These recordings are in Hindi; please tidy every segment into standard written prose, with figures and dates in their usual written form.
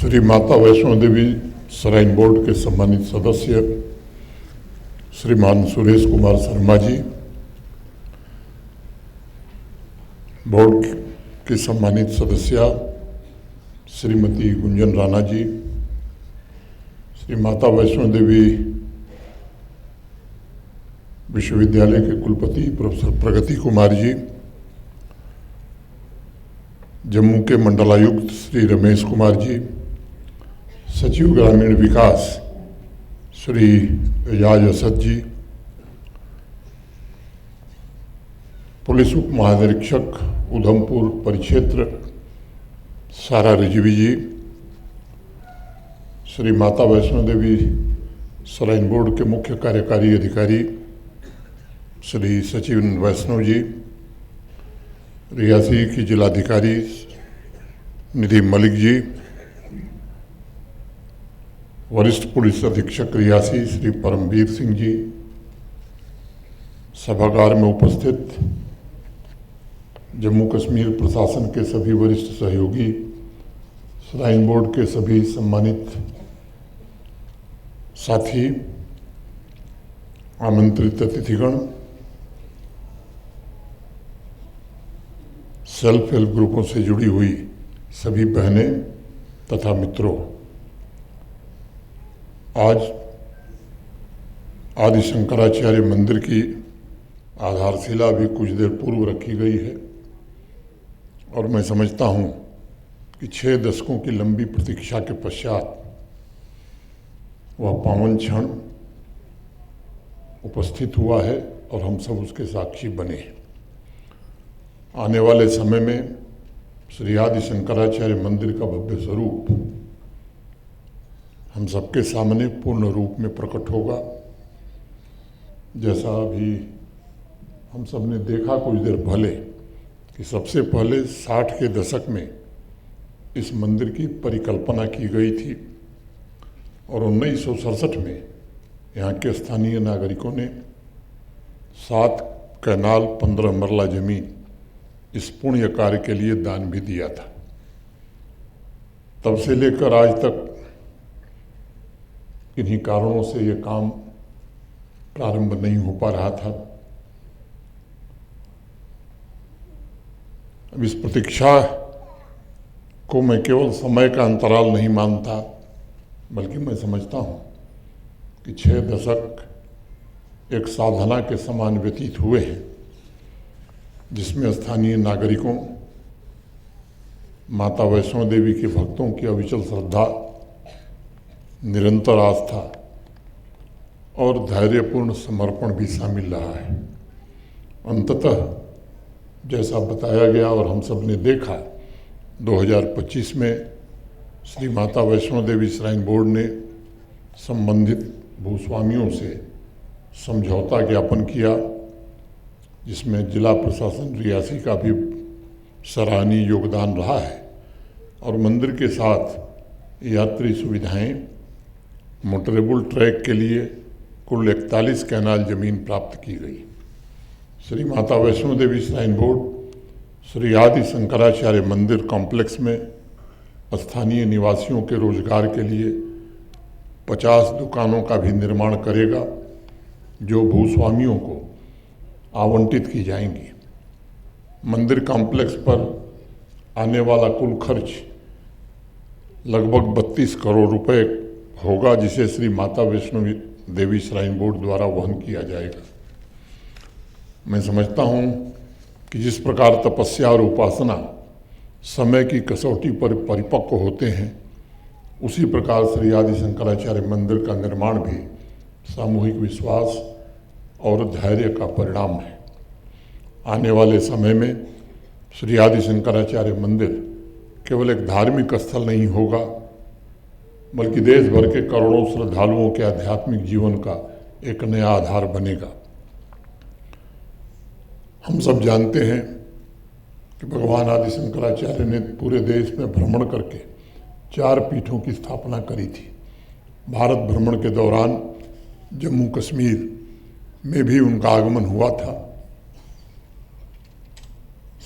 श्री माता वैष्णो देवी श्राइन बोर्ड के सम्मानित सदस्य श्रीमान सुरेश कुमार शर्मा जी, बोर्ड के सम्मानित सदस्य श्रीमती गुंजन राणा जी, श्री माता वैष्णो देवी विश्वविद्यालय के कुलपति प्रोफेसर प्रगति कुमार जी, जम्मू के मंडलायुक्त श्री रमेश कुमार जी, सचिव ग्रामीण विकास श्री एजाज असद जी, पुलिस उप महानिरीक्षक उधमपुर परिक्षेत्र सारा रिजवी जी, श्री माता वैष्णो देवी श्राइन बोर्ड के मुख्य कार्यकारी अधिकारी श्री सचिन वैष्णव जी, रियासी की जिलाधिकारी निधि मलिक जी, वरिष्ठ पुलिस अधीक्षक रियासी श्री परमवीर सिंह जी, सभागार में उपस्थित जम्मू कश्मीर प्रशासन के सभी वरिष्ठ सहयोगी, श्राइन बोर्ड के सभी सम्मानित साथी, आमंत्रित अतिथिगण, सेल्फ हेल्प ग्रुपों से जुड़ी हुई सभी बहनें तथा मित्रों, आज आदि शंकराचार्य मंदिर की आधारशिला भी कुछ देर पूर्व रखी गई है और मैं समझता हूं कि 6 दशकों की लंबी प्रतीक्षा के पश्चात वह पावन क्षण उपस्थित हुआ है और हम सब उसके साक्षी बने हैं। आने वाले समय में श्री आदि शंकराचार्य मंदिर का भव्य स्वरूप हम सबके सामने पूर्ण रूप में प्रकट होगा। जैसा अभी हम सब ने देखा कुछ देर पहले कि सबसे पहले 60 के दशक में इस मंदिर की परिकल्पना की गई थी और 1967 में यहाँ के स्थानीय नागरिकों ने 7 कैनाल 15 मरला जमीन इस पुण्य कार्य के लिए दान भी दिया था। तब से लेकर आज तक किन्हीं कारणों से ये काम प्रारंभ नहीं हो पा रहा था। अब इस प्रतीक्षा को मैं केवल समय का अंतराल नहीं मानता, बल्कि मैं समझता हूँ कि 6 दशक एक साधना के समान व्यतीत हुए हैं, जिसमें स्थानीय नागरिकों, माता वैष्णो देवी के भक्तों की अविचल श्रद्धा, निरंतर आस्था और धैर्यपूर्ण समर्पण भी शामिल रहा है। अंततः जैसा बताया गया और हम सब ने देखा, 2025 में श्री माता वैष्णो देवी श्राइन बोर्ड ने संबंधित भूस्वामियों से समझौता ज्ञापन किया, जिसमें जिला प्रशासन रियासी का भी सराहनीय योगदान रहा है और मंदिर के साथ यात्री सुविधाएं, मोटरेबल ट्रैक के लिए कुल 41 कैनाल जमीन प्राप्त की गई। श्री माता वैष्णो देवी श्राइन बोर्ड श्री आदि शंकराचार्य मंदिर कॉम्प्लेक्स में स्थानीय निवासियों के रोजगार के लिए 50 दुकानों का भी निर्माण करेगा, जो भूस्वामियों को आवंटित की जाएंगी। मंदिर कॉम्प्लेक्स पर आने वाला कुल खर्च लगभग 32 करोड़ रुपए होगा, जिसे श्री माता वैष्णो देवी श्राइन बोर्ड द्वारा वहन किया जाएगा। मैं समझता हूँ कि जिस प्रकार तपस्या और उपासना समय की कसौटी पर परिपक्व होते हैं, उसी प्रकार श्री आदि शंकराचार्य मंदिर का निर्माण भी सामूहिक विश्वास और धैर्य का परिणाम है। आने वाले समय में श्री आदि शंकराचार्य मंदिर केवल एक धार्मिक स्थल नहीं होगा, बल्कि देश भर के करोड़ों श्रद्धालुओं के आध्यात्मिक जीवन का एक नया आधार बनेगा। हम सब जानते हैं कि भगवान आदि शंकराचार्य ने पूरे देश में भ्रमण करके 4 पीठों की स्थापना करी थी। भारत भ्रमण के दौरान जम्मू कश्मीर में भी उनका आगमन हुआ था।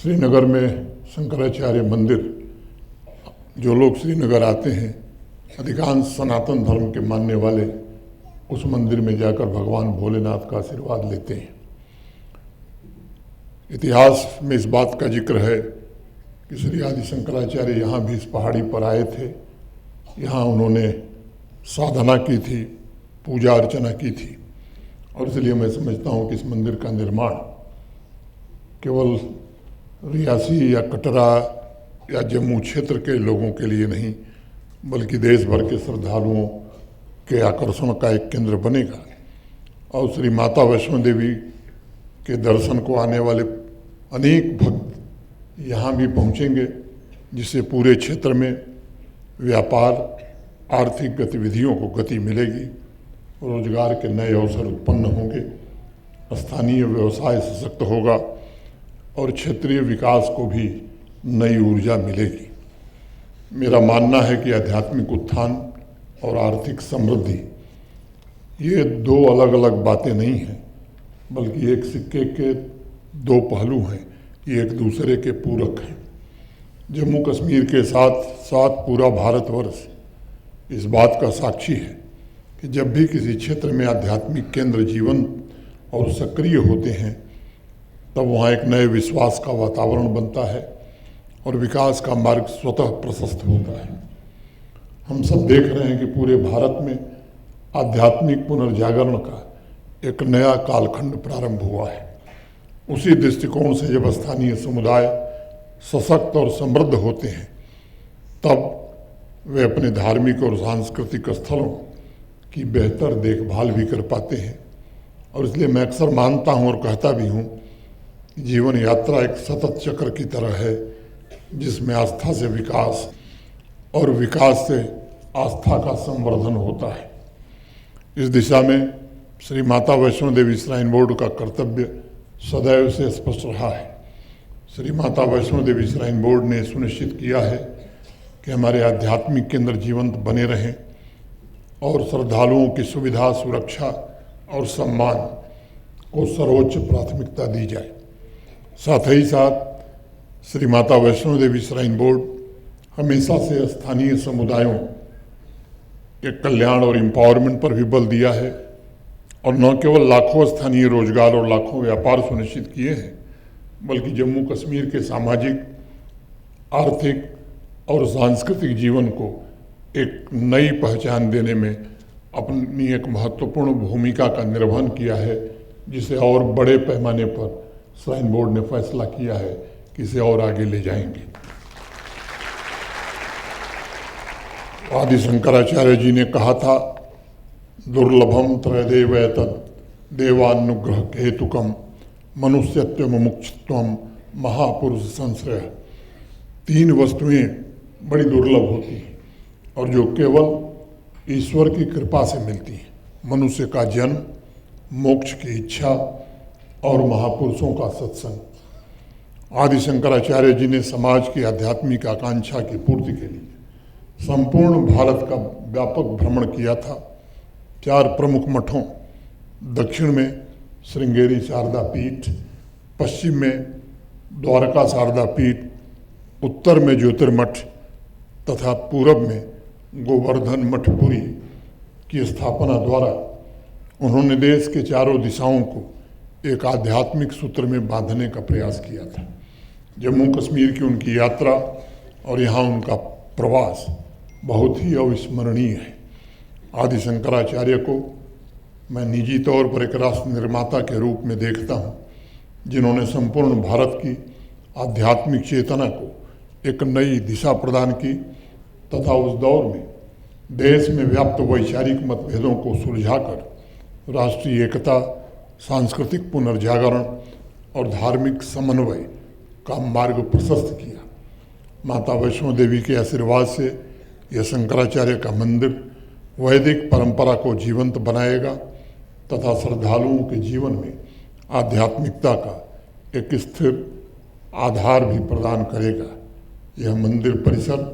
श्रीनगर में शंकराचार्य मंदिर, जो लोग श्रीनगर आते हैं अधिकांश सनातन धर्म के मानने वाले उस मंदिर में जाकर भगवान भोलेनाथ का आशीर्वाद लेते हैं। इतिहास में इस बात का जिक्र है कि श्री आदि शंकराचार्य यहाँ भी इस पहाड़ी पर आए थे। यहाँ उन्होंने साधना की थी, पूजा अर्चना की थी, और इसलिए मैं समझता हूँ कि इस मंदिर का निर्माण केवल रियासी या कटरा या जम्मू क्षेत्र के लोगों के लिए नहीं, बल्कि देश भर के श्रद्धालुओं के आकर्षण का एक केंद्र बनेगा। और श्री माता वैष्णो देवी के दर्शन को आने वाले अनेक भक्त यहाँ भी पहुँचेंगे, जिससे पूरे क्षेत्र में व्यापार, आर्थिक गतिविधियों को गति मिलेगी, रोजगार के नए अवसर उत्पन्न होंगे, स्थानीय व्यवसाय सशक्त होगा और क्षेत्रीय विकास को भी नई ऊर्जा मिलेगी। मेरा मानना है कि आध्यात्मिक उत्थान और आर्थिक समृद्धि ये दो अलग अलग बातें नहीं हैं, बल्कि एक सिक्के के दो पहलू हैं। ये एक दूसरे के पूरक हैं। जम्मू कश्मीर के साथ साथ पूरा भारतवर्ष इस बात का साक्षी है कि जब भी किसी क्षेत्र में आध्यात्मिक केंद्र जीवंत और सक्रिय होते हैं, तब वहाँ एक नए विश्वास का वातावरण बनता है और विकास का मार्ग स्वतः प्रशस्त होता है। हम सब देख रहे हैं कि पूरे भारत में आध्यात्मिक पुनर्जागरण का एक नया कालखंड प्रारंभ हुआ है। उसी दृष्टिकोण से जब स्थानीय समुदाय सशक्त और समृद्ध होते हैं, तब वे अपने धार्मिक और सांस्कृतिक स्थलों की बेहतर देखभाल भी कर पाते हैं। और इसलिए मैं अक्सर मानता हूँ और कहता भी हूँ कि जीवन यात्रा एक सतत चक्र की तरह है, जिसमें आस्था से विकास और विकास से आस्था का संवर्धन होता है। इस दिशा में श्री माता वैष्णो देवी श्राइन बोर्ड का कर्तव्य सदैव से स्पष्ट रहा है। श्री माता वैष्णो देवी श्राइन बोर्ड ने सुनिश्चित किया है कि हमारे आध्यात्मिक केंद्र जीवंत बने रहें और श्रद्धालुओं की सुविधा, सुरक्षा और सम्मान को सर्वोच्च प्राथमिकता दी जाए। साथ ही साथ श्री माता वैष्णो देवी श्राइन बोर्ड हमेशा से स्थानीय समुदायों के कल्याण और एम्पावरमेंट पर भी बल दिया है और न केवल लाखों स्थानीय रोजगार और लाखों व्यापार सुनिश्चित किए हैं, बल्कि जम्मू कश्मीर के सामाजिक, आर्थिक और सांस्कृतिक जीवन को एक नई पहचान देने में अपनी एक महत्वपूर्ण भूमिका का निर्वहन किया है, जिसे और बड़े पैमाने पर श्राइन बोर्ड ने फैसला किया है कि इसे और आगे ले जाएंगे। आदि शंकराचार्य जी ने कहा था, दुर्लभम त्रयदेव एतत् देवानुग्रह हेतुकम मनुष्यत्व मुमुक्षुत्वम महापुरुष संश्रय। तीन वस्तुएं बड़ी दुर्लभ होती हैं और जो केवल ईश्वर की कृपा से मिलती हैं। मनुष्य का जन्म, मोक्ष की इच्छा और महापुरुषों का सत्संग। आदि शंकराचार्य जी ने समाज की आध्यात्मिक आकांक्षा की पूर्ति के लिए संपूर्ण भारत का व्यापक भ्रमण किया था। 4 प्रमुख मठों, दक्षिण में श्रृंगेरी शारदा पीठ, पश्चिम में द्वारका शारदा पीठ, उत्तर में ज्योतिर्मठ तथा पूरब में गोवर्धन मठपुरी की स्थापना द्वारा उन्होंने देश के चारों दिशाओं को एक आध्यात्मिक सूत्र में बांधने का प्रयास किया था। जम्मू कश्मीर की उनकी यात्रा और यहाँ उनका प्रवास बहुत ही अविस्मरणीय है। आदि शंकराचार्य को मैं निजी तौर पर एक राष्ट्र निर्माता के रूप में देखता हूँ, जिन्होंने संपूर्ण भारत की आध्यात्मिक चेतना को एक नई दिशा प्रदान की तथा उस दौर में देश में व्याप्त वैचारिक मतभेदों को सुलझाकर राष्ट्रीय एकता, सांस्कृतिक पुनर्जागरण और धार्मिक समन्वय का मार्ग प्रशस्त किया। माता वैष्णो देवी के आशीर्वाद से यह शंकराचार्य का मंदिर वैदिक परंपरा को जीवंत बनाएगा तथा श्रद्धालुओं के जीवन में आध्यात्मिकता का एक स्थिर आधार भी प्रदान करेगा। यह मंदिर परिसर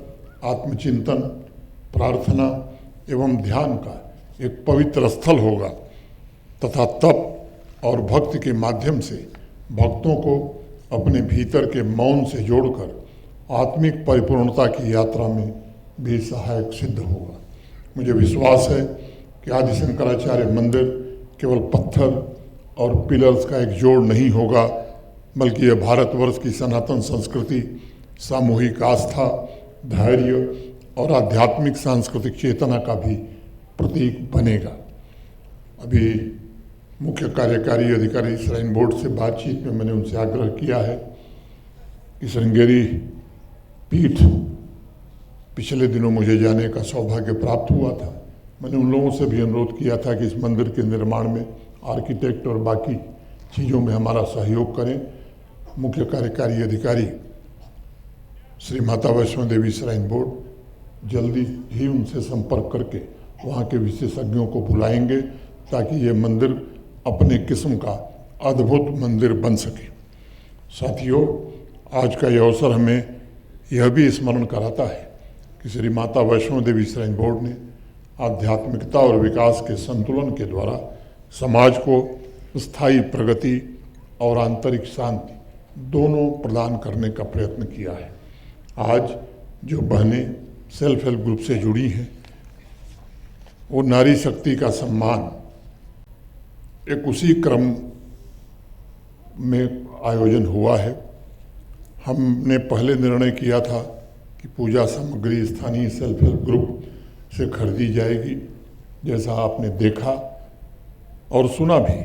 आत्मचिंतन, प्रार्थना एवं ध्यान का एक पवित्र स्थल होगा तथा तप और भक्ति के माध्यम से भक्तों को अपने भीतर के मौन से जोड़कर आत्मिक परिपूर्णता की यात्रा में भी सहायक सिद्ध होगा। मुझे विश्वास है कि आदि शंकराचार्य मंदिर केवल पत्थर और पिलर्स का एक जोड़ नहीं होगा, बल्कि यह भारतवर्ष की सनातन संस्कृति, सामूहिक आस्था, धैर्य और आध्यात्मिक सांस्कृतिक चेतना का भी प्रतीक बनेगा। अभी मुख्य कार्यकारी अधिकारी श्राइन बोर्ड से बातचीत में मैंने उनसे आग्रह किया है कि श्रृंगेरी पीठ पिछले दिनों मुझे जाने का सौभाग्य प्राप्त हुआ था। मैंने उन लोगों से भी अनुरोध किया था कि इस मंदिर के निर्माण में आर्किटेक्ट और बाकी चीज़ों में हमारा सहयोग करें। मुख्य कार्यकारी अधिकारी श्री माता वैष्णो देवी श्राइन बोर्ड जल्दी ही उनसे संपर्क करके वहाँ के विशेषज्ञों को बुलाएंगे ताकि ये मंदिर अपने किस्म का अद्भुत मंदिर बन सके। साथियों, आज का यह अवसर हमें यह भी स्मरण कराता है कि श्री माता वैष्णो देवी श्राइन बोर्ड ने आध्यात्मिकता और विकास के संतुलन के द्वारा समाज को स्थायी प्रगति और आंतरिक शांति दोनों प्रदान करने का प्रयत्न किया है। आज जो बहनें सेल्फ हेल्प ग्रुप से जुड़ी हैं, वो नारी शक्ति का सम्मान एक उसी क्रम में आयोजन हुआ है। हमने पहले निर्णय किया था कि पूजा सामग्री स्थानीय सेल्फ हेल्प ग्रुप से खरीदी जाएगी। जैसा आपने देखा और सुना भी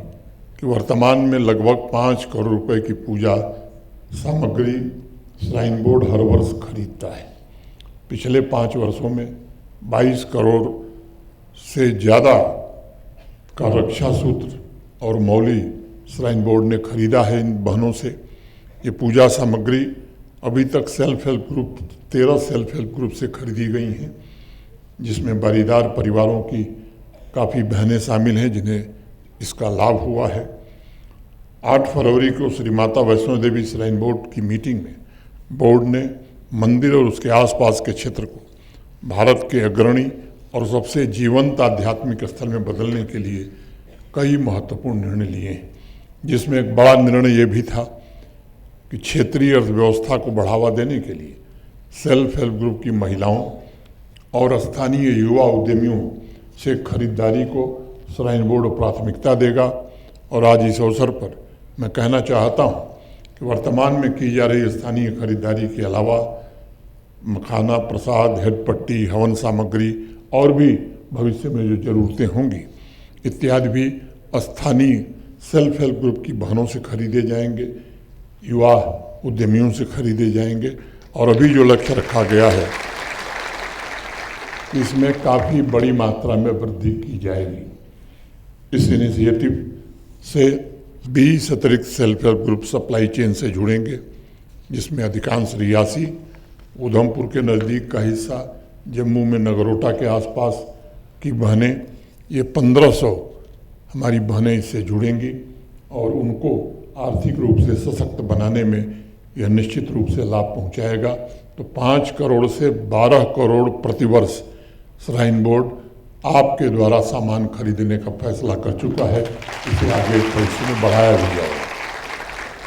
कि वर्तमान में लगभग 5 करोड़ रुपए की पूजा सामग्री श्राइन बोर्ड हर वर्ष खरीदता है। पिछले 5 वर्षों में 22 करोड़ से ज़्यादा का रक्षा सूत्र और मौली श्राइन बोर्ड ने खरीदा है इन बहनों से। ये पूजा सामग्री अभी तक self help group 13 self help group से खरीदी गई हैं, जिसमें बारीदार परिवारों की काफ़ी बहनें शामिल हैं जिन्हें इसका लाभ हुआ है। 8 फरवरी को श्री माता वैष्णो देवी श्राइन बोर्ड की मीटिंग में बोर्ड ने मंदिर और उसके आसपास के क्षेत्र को भारत के अग्रणी और सबसे जीवंत आध्यात्मिक स्थल में बदलने के लिए कई महत्वपूर्ण निर्णय लिए हैं, जिसमें एक बड़ा निर्णय ये भी था कि क्षेत्रीय अर्थव्यवस्था को बढ़ावा देने के लिए सेल्फ हेल्प ग्रुप की महिलाओं और स्थानीय युवा उद्यमियों से खरीदारी को श्राइन बोर्ड प्राथमिकता देगा। और आज इस अवसर पर मैं कहना चाहता हूँ कि वर्तमान में की जा रही स्थानीय खरीदारी के अलावा मखाना, प्रसाद, हेडपट्टी, हवन सामग्री और भी भविष्य में जो ज़रूरतें होंगी इत्यादि भी स्थानीय सेल्फ हेल्प ग्रुप की बहनों से खरीदे जाएंगे, युवा उद्यमियों से खरीदे जाएंगे। और अभी जो लक्ष्य रखा गया है इसमें काफ़ी बड़ी मात्रा में वृद्धि की जाएगी। इस इनिशिएटिव से 20 अतिरिक्त self help group supply chain से जुड़ेंगे, जिसमें अधिकांश रियासी, उधमपुर के नज़दीक का हिस्सा, जम्मू में नगरोटा के आसपास की बहनें, ये 1500 हमारी बहनें इससे जुड़ेंगी और उनको आर्थिक रूप से सशक्त बनाने में यह निश्चित रूप से लाभ पहुंचाएगा। तो 5 करोड़ से 12 करोड़ प्रतिवर्ष श्राइन बोर्ड आपके द्वारा सामान खरीदने का फैसला कर चुका है। इसे आगे भविष्य में बढ़ाया भी जाएगा।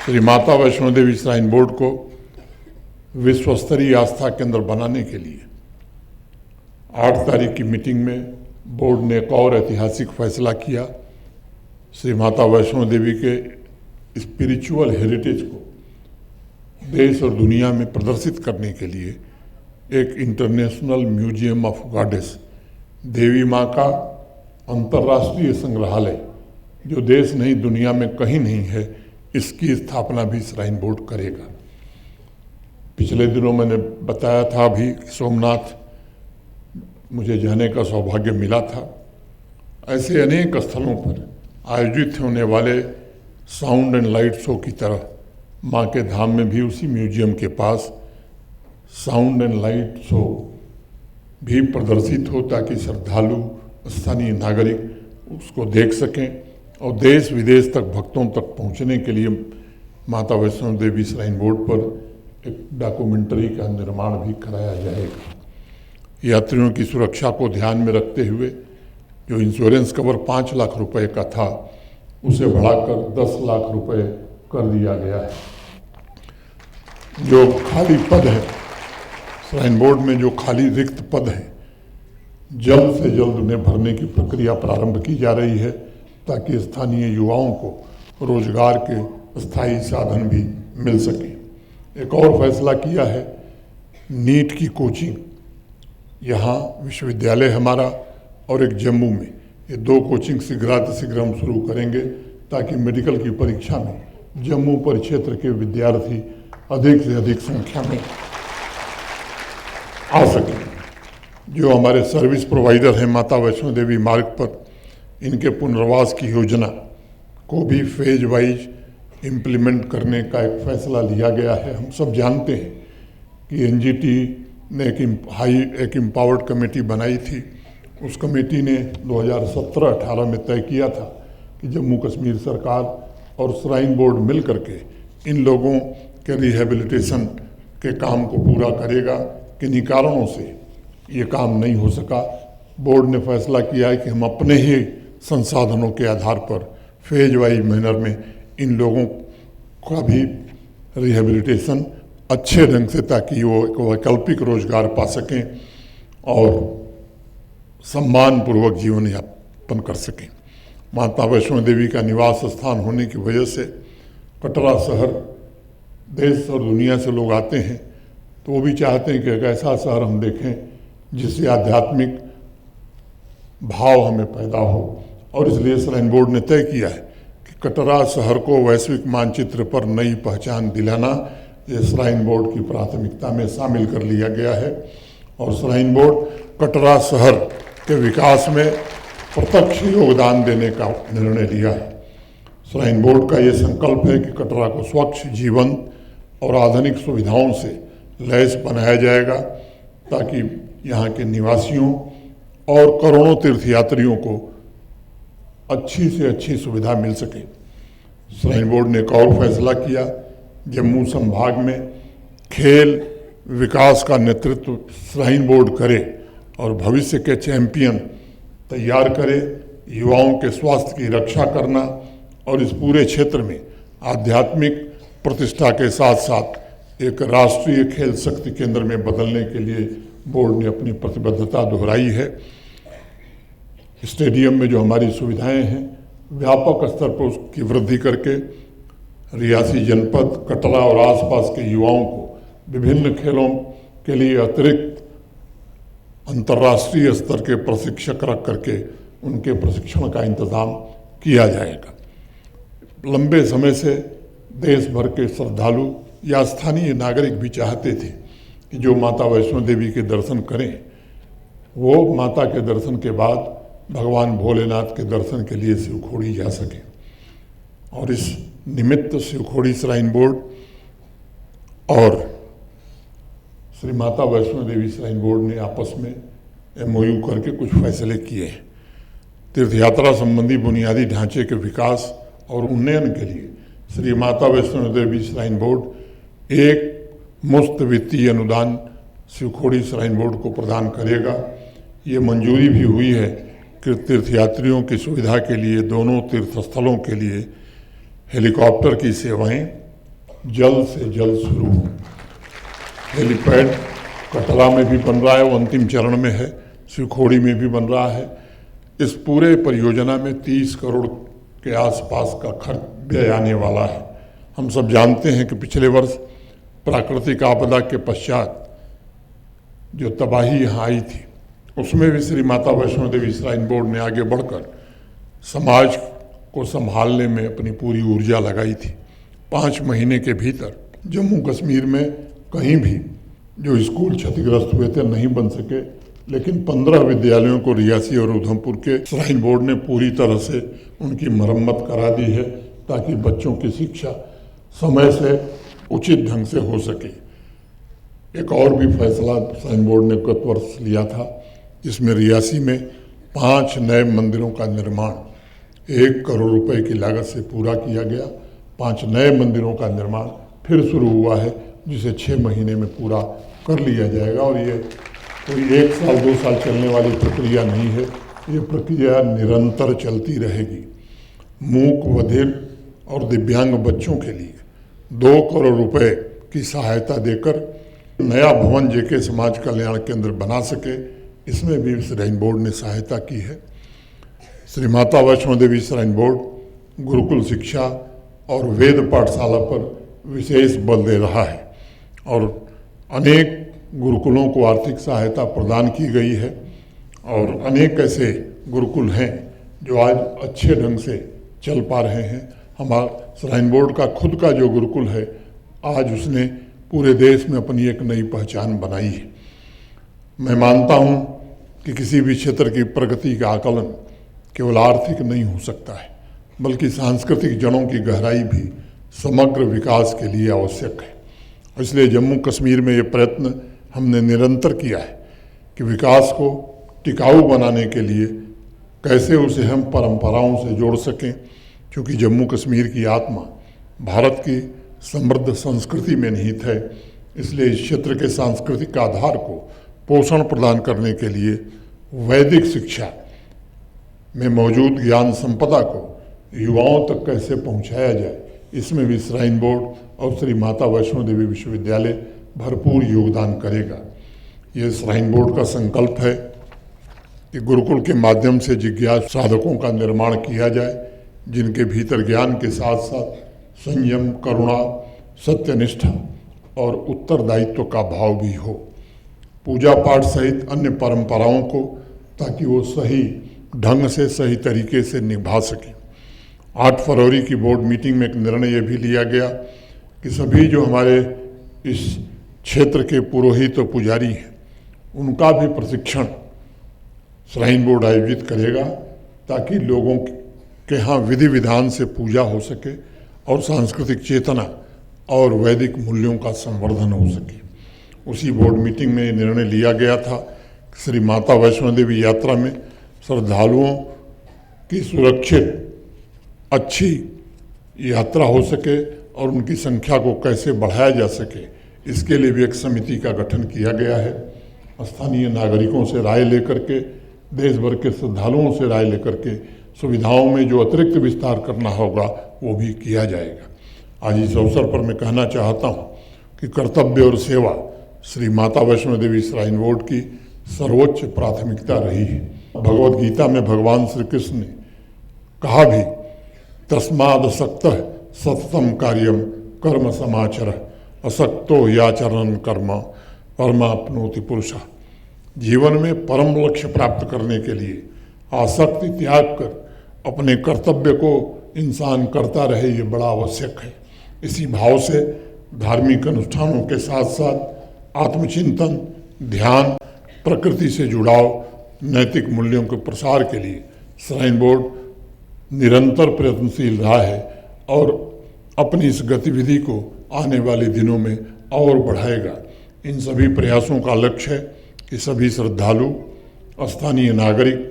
श्री माता वैष्णो देवी श्राइन बोर्ड को विश्व स्तरीय आस्था केंद्र बनाने के लिए 8 तारीख की मीटिंग में बोर्ड ने एक और ऐतिहासिक फैसला किया। श्री माता वैष्णो देवी के स्पिरिचुअल हेरिटेज को देश और दुनिया में प्रदर्शित करने के लिए एक इंटरनेशनल म्यूजियम ऑफ गॉडेस, देवी माँ का अंतर्राष्ट्रीय संग्रहालय, जो देश नहीं दुनिया में कहीं नहीं है, इसकी स्थापना भी श्राइन बोर्ड करेगा। पिछले दिनों मैंने बताया था भी सोमनाथ मुझे जाने का सौभाग्य मिला था। ऐसे अनेक स्थलों पर आयोजित होने वाले साउंड एंड लाइट शो की तरह माँ के धाम में भी उसी म्यूजियम के पास साउंड एंड लाइट शो भी प्रदर्शित हो, ताकि श्रद्धालु, स्थानीय नागरिक उसको देख सकें और देश विदेश तक भक्तों तक पहुंचने के लिए माता वैष्णो देवी श्राइन बोर्ड पर एक डॉक्यूमेंट्री का निर्माण भी कराया जाएगा। यात्रियों की सुरक्षा को ध्यान में रखते हुए जो इंश्योरेंस कवर 5 लाख रुपए का था उसे बढ़ाकर 10 लाख रुपए कर दिया गया है। जो खाली पद है श्राइन बोर्ड में, जो खाली रिक्त पद है, जल्द से जल्द उन्हें भरने की प्रक्रिया प्रारंभ की जा रही है ताकि स्थानीय युवाओं को रोजगार के स्थायी साधन भी मिल सके। एक और फैसला किया है, नीट की कोचिंग, यहाँ विश्वविद्यालय हमारा और एक जम्मू में, ये 2 कोचिंग शीघ्र हम शुरू करेंगे ताकि मेडिकल की परीक्षा में जम्मू परिक्षेत्र के विद्यार्थी अधिक से अधिक संख्या में आ सकें। जो हमारे सर्विस प्रोवाइडर हैं माता वैष्णो देवी मार्ग पर, इनके पुनर्वास की योजना को भी फेज वाइज इम्प्लीमेंट करने का एक फैसला लिया गया है। हम सब जानते हैं कि एनजीटी ने एक एम्पावर्ड कमेटी बनाई थी। उस कमेटी ने 2017-18 में तय किया था कि जम्मू कश्मीर सरकार और श्राइन बोर्ड मिल करके इन लोगों के रिहेबिलिटेशन के काम को पूरा करेगा। किन्हीं कारणों से ये काम नहीं हो सका। बोर्ड ने फैसला किया है कि हम अपने ही संसाधनों के आधार पर फेज वाइज मैनर में इन लोगों का भी रिहेबिलिटेशन अच्छे ढंग से, ताकि वो एक वैकल्पिक रोजगार पा सकें और सम्मानपूर्वक जीवन यापन कर सकें। माता वैष्णो देवी का निवास स्थान होने की वजह से कटरा शहर देश और दुनिया से लोग आते हैं, तो वो भी चाहते हैं कि एक ऐसा शहर हम देखें जिससे आध्यात्मिक भाव हमें पैदा हो। और इसलिए श्राइन बोर्ड ने तय किया है कि कटरा शहर को वैश्विक मानचित्र पर नई पहचान दिलाना, ये श्राइन बोर्ड की प्राथमिकता में शामिल कर लिया गया है। और श्राइन बोर्ड कटरा शहर के विकास में प्रत्यक्ष योगदान देने का निर्णय लिया है। श्राइन बोर्ड का ये संकल्प है कि कटरा को स्वच्छ, जीवंत और आधुनिक सुविधाओं से लैस बनाया जाएगा ताकि यहाँ के निवासियों और करोड़ों तीर्थयात्रियों को अच्छी से अच्छी सुविधा मिल सके। श्राइन बोर्ड ने एक और फैसला किया, जम्मू संभाग में खेल विकास का नेतृत्व श्राइन बोर्ड करे और भविष्य के चैंपियन तैयार करे। युवाओं के स्वास्थ्य की रक्षा करना और इस पूरे क्षेत्र में आध्यात्मिक प्रतिष्ठा के साथ साथ एक राष्ट्रीय खेल शक्ति केंद्र में बदलने के लिए बोर्ड ने अपनी प्रतिबद्धता दोहराई है। स्टेडियम में जो हमारी सुविधाएं हैं, व्यापक स्तर पर उसकी वृद्धि करके रियासी जनपद, कटरा और आसपास के युवाओं को विभिन्न खेलों के लिए अतिरिक्त अंतर्राष्ट्रीय स्तर के प्रशिक्षक रख करके उनके प्रशिक्षण का इंतजाम किया जाएगा। लंबे समय से देश भर के श्रद्धालु या स्थानीय नागरिक भी चाहते थे कि जो माता वैष्णो देवी के दर्शन करें, वो माता के दर्शन के बाद भगवान भोलेनाथ के दर्शन के लिए शिवखोड़ी जा सके। और इस निमित्त शिवखोड़ी श्राइन बोर्ड और श्री माता वैष्णो देवी श्राइन बोर्ड ने आपस में MOU करके कुछ फैसले किए हैं। तीर्थ यात्रा संबंधी बुनियादी ढांचे के विकास और उन्नयन के लिए श्री माता वैष्णो देवी श्राइन बोर्ड एक मुफ्त वित्तीय अनुदान शिवखोड़ी श्राइन बोर्ड को प्रदान करेगा। ये मंजूरी भी हुई है कि तीर्थयात्रियों की सुविधा के लिए दोनों तीर्थस्थलों के लिए हेलीकॉप्टर की सेवाएं जल्द से जल्द शुरू हों। हेलीपैड कटरा में भी बन रहा है, वो अंतिम चरण में है, शिवखोड़ी में भी बन रहा है। इस पूरे परियोजना में 30 करोड़ के आसपास का खर्च व्यय आने वाला है। हम सब जानते हैं कि पिछले वर्ष प्राकृतिक आपदा के पश्चात जो तबाही यहाँ आई थी, उसमें भी श्री माता वैष्णो देवी श्राइन बोर्ड ने आगे बढ़कर समाज को संभालने में अपनी पूरी ऊर्जा लगाई थी। 5 महीने के भीतर जम्मू कश्मीर में कहीं भी जो स्कूल क्षतिग्रस्त हुए थे नहीं बन सके, लेकिन 15 विद्यालयों को रियासी और उधमपुर के श्राइन बोर्ड ने पूरी तरह से उनकी मरम्मत करा दी है ताकि बच्चों की शिक्षा समय से उचित ढंग से हो सके। एक और भी फैसला श्राइन बोर्ड ने गत वर्ष लिया था, जिसमें रियासी में 5 नए मंदिरों का निर्माण 1 करोड़ रुपए की लागत से पूरा किया गया। 5 नए मंदिरों का निर्माण फिर शुरू हुआ है, जिसे 6 महीने में पूरा कर लिया जाएगा। और ये कोई 1 साल 2 साल चलने वाली प्रक्रिया नहीं है, ये प्रक्रिया निरंतर चलती रहेगी। मूक, बधिर और दिव्यांग बच्चों के लिए 2 करोड़ रुपए की सहायता देकर नया भवन जेके समाज कल्याण केंद्र बना सके, इसमें भी श्राइन बोर्ड ने सहायता की है। श्री माता वैष्णो देवी श्राइन बोर्ड गुरुकुल शिक्षा और वेद पाठशाला पर विशेष बल दे रहा है और अनेक गुरुकुलों को आर्थिक सहायता प्रदान की गई है और अनेक ऐसे गुरुकुल हैं जो आज अच्छे ढंग से चल पा रहे हैं। हमारा श्राइन बोर्ड का खुद का जो गुरुकुल है, आज उसने पूरे देश में अपनी एक नई पहचान बनाई है। मैं मानता हूँ कि किसी भी क्षेत्र की प्रगति का आकलन केवल आर्थिक नहीं हो सकता है, बल्कि सांस्कृतिक जड़ों की गहराई भी समग्र विकास के लिए आवश्यक है। इसलिए जम्मू कश्मीर में ये प्रयत्न हमने निरंतर किया है कि विकास को टिकाऊ बनाने के लिए कैसे उसे हम परंपराओं से जोड़ सकें, क्योंकि जम्मू कश्मीर की आत्मा भारत की समृद्ध संस्कृति में निहित है। इसलिए इस क्षेत्र के सांस्कृतिक आधार को पोषण प्रदान करने के लिए वैदिक शिक्षा में मौजूद ज्ञान संपदा को युवाओं तक कैसे पहुंचाया जाए, इसमें भी श्राइन बोर्ड और श्री माता वैष्णो देवी विश्वविद्यालय भरपूर योगदान करेगा। ये श्राइन बोर्ड का संकल्प है कि गुरुकुल के माध्यम से जिज्ञासु साधकों का निर्माण किया जाए, जिनके भीतर ज्ञान के साथ साथ संयम, करुणा, सत्यनिष्ठा और उत्तरदायित्व का भाव भी हो। पूजा पाठ सहित अन्य परंपराओं को ताकि वो सही ढंग से, सही तरीके से निभा सकें। 8 फरवरी की बोर्ड मीटिंग में एक निर्णय ये भी लिया गया कि सभी जो हमारे इस क्षेत्र के पुरोहित और पुजारी हैं, उनका भी प्रशिक्षण श्राइन बोर्ड आयोजित करेगा ताकि लोगों के यहाँ विधि विधान से पूजा हो सके और सांस्कृतिक चेतना और वैदिक मूल्यों का संवर्धन हो सके। उसी बोर्ड मीटिंग में निर्णय लिया गया था कि श्री माता वैष्णो देवी यात्रा में श्रद्धालुओं की सुरक्षित अच्छी यात्रा हो सके और उनकी संख्या को कैसे बढ़ाया जा सके, इसके लिए भी एक समिति का गठन किया गया है। स्थानीय नागरिकों से राय लेकर के, देश भर के श्रद्धालुओं से राय लेकर के सुविधाओं में जो अतिरिक्त विस्तार करना होगा वो भी किया जाएगा। आज इस अवसर पर मैं कहना चाहता हूँ कि कर्तव्य और सेवा श्री माता वैष्णो देवी श्राइन बोर्ड की सर्वोच्च प्राथमिकता रही है। भगवद गीता में भगवान श्री कृष्ण ने कहा भी, तस्मादसक्तः सततम कार्यम कर्म समाचर असक्तो याचरण कर्म परमाप्नोति पुरुषः। जीवन में परम लक्ष्य प्राप्त करने के लिए आसक्ति त्याग कर अपने कर्तव्य को इंसान करता रहे, ये बड़ा आवश्यक है। इसी भाव से धार्मिक अनुष्ठानों के साथ साथ आत्मचिंतन, ध्यान, प्रकृति से जुड़ाव, नैतिक मूल्यों के प्रसार के लिए श्राइन बोर्ड निरंतर प्रयत्नशील रहा है और अपनी इस गतिविधि को आने वाले दिनों में और बढ़ाएगा। इन सभी प्रयासों का लक्ष्य है कि सभी श्रद्धालु, स्थानीय नागरिक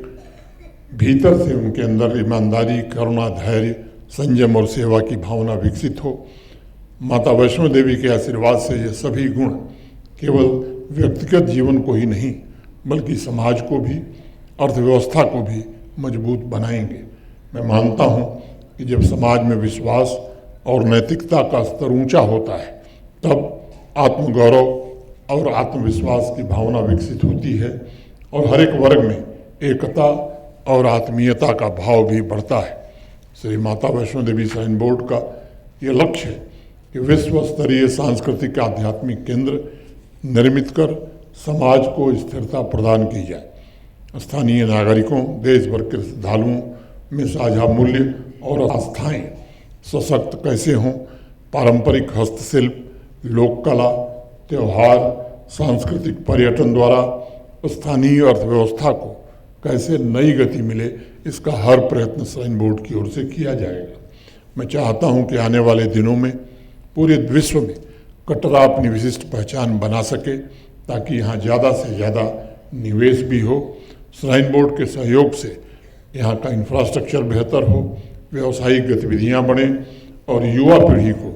भीतर से उनके अंदर ईमानदारी, करुणा, धैर्य, संयम और सेवा की भावना विकसित हो। माता वैष्णो देवी के आशीर्वाद से ये सभी गुण केवल व्यक्तिगत जीवन को ही नहीं बल्कि समाज को भी, अर्थव्यवस्था को भी मजबूत बनाएंगे। मैं मानता हूँ कि जब समाज में विश्वास और नैतिकता का स्तर ऊंचा होता है तब आत्मगौरव और आत्मविश्वास की भावना विकसित होती है और हर एक वर्ग में एकता और आत्मीयता का भाव भी बढ़ता है। श्री माता वैष्णो देवी श्राइन बोर्ड का ये लक्ष्य है कि विश्व स्तरीय सांस्कृतिक आध्यात्मिक केंद्र निर्मित कर समाज को स्थिरता प्रदान की जाए। स्थानीय नागरिकों, देश भर के श्रद्धालुओं में साझा मूल्य और आस्थाएं सशक्त कैसे हों, पारंपरिक हस्तशिल्प, लोक कला, त्यौहार, सांस्कृतिक पर्यटन द्वारा स्थानीय अर्थव्यवस्था को कैसे नई गति मिले, इसका हर प्रयत्न श्राइन बोर्ड की ओर से किया जाएगा। मैं चाहता हूं कि आने वाले दिनों में पूरे विश्व में कटरा अपनी विशिष्ट पहचान बना सके ताकि यहाँ ज़्यादा से ज़्यादा निवेश भी हो। श्राइन बोर्ड के सहयोग से यहाँ का इंफ्रास्ट्रक्चर बेहतर हो, व्यावसायिक गतिविधियाँ बढ़ें और युवा पीढ़ी को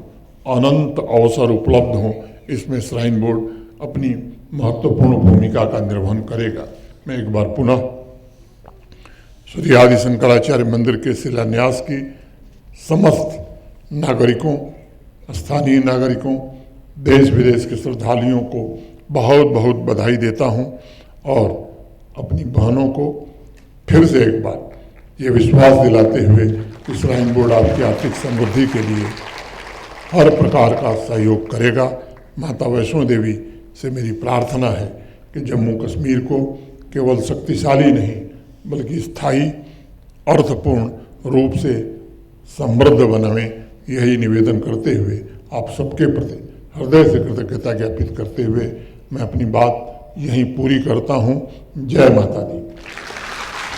अनंत अवसर उपलब्ध हों। इसमें श्राइन बोर्ड अपनी महत्वपूर्ण भूमिका का निर्वहन करेगा। मैं एक बार पुनः श्री आदि शंकराचार्य मंदिर के शिलान्यास की समस्त नागरिकों, स्थानीय नागरिकों, देश विदेश के श्रद्धालुओं को बहुत बहुत बधाई देता हूं और अपनी बहनों को फिर से एक बार ये विश्वास दिलाते हुए कि श्राइन बोर्ड आपकी आर्थिक समृद्धि के लिए हर प्रकार का सहयोग करेगा। माता वैष्णो देवी से मेरी प्रार्थना है कि जम्मू कश्मीर को केवल शक्तिशाली नहीं बल्कि स्थायी अर्थपूर्ण रूप से समृद्ध बनावें। यही निवेदन करते हुए आप सबके प्रति हृदय से कृतज्ञता ज्ञापित करते हुए मैं अपनी बात यहीं पूरी करता हूँ। जय माता दी।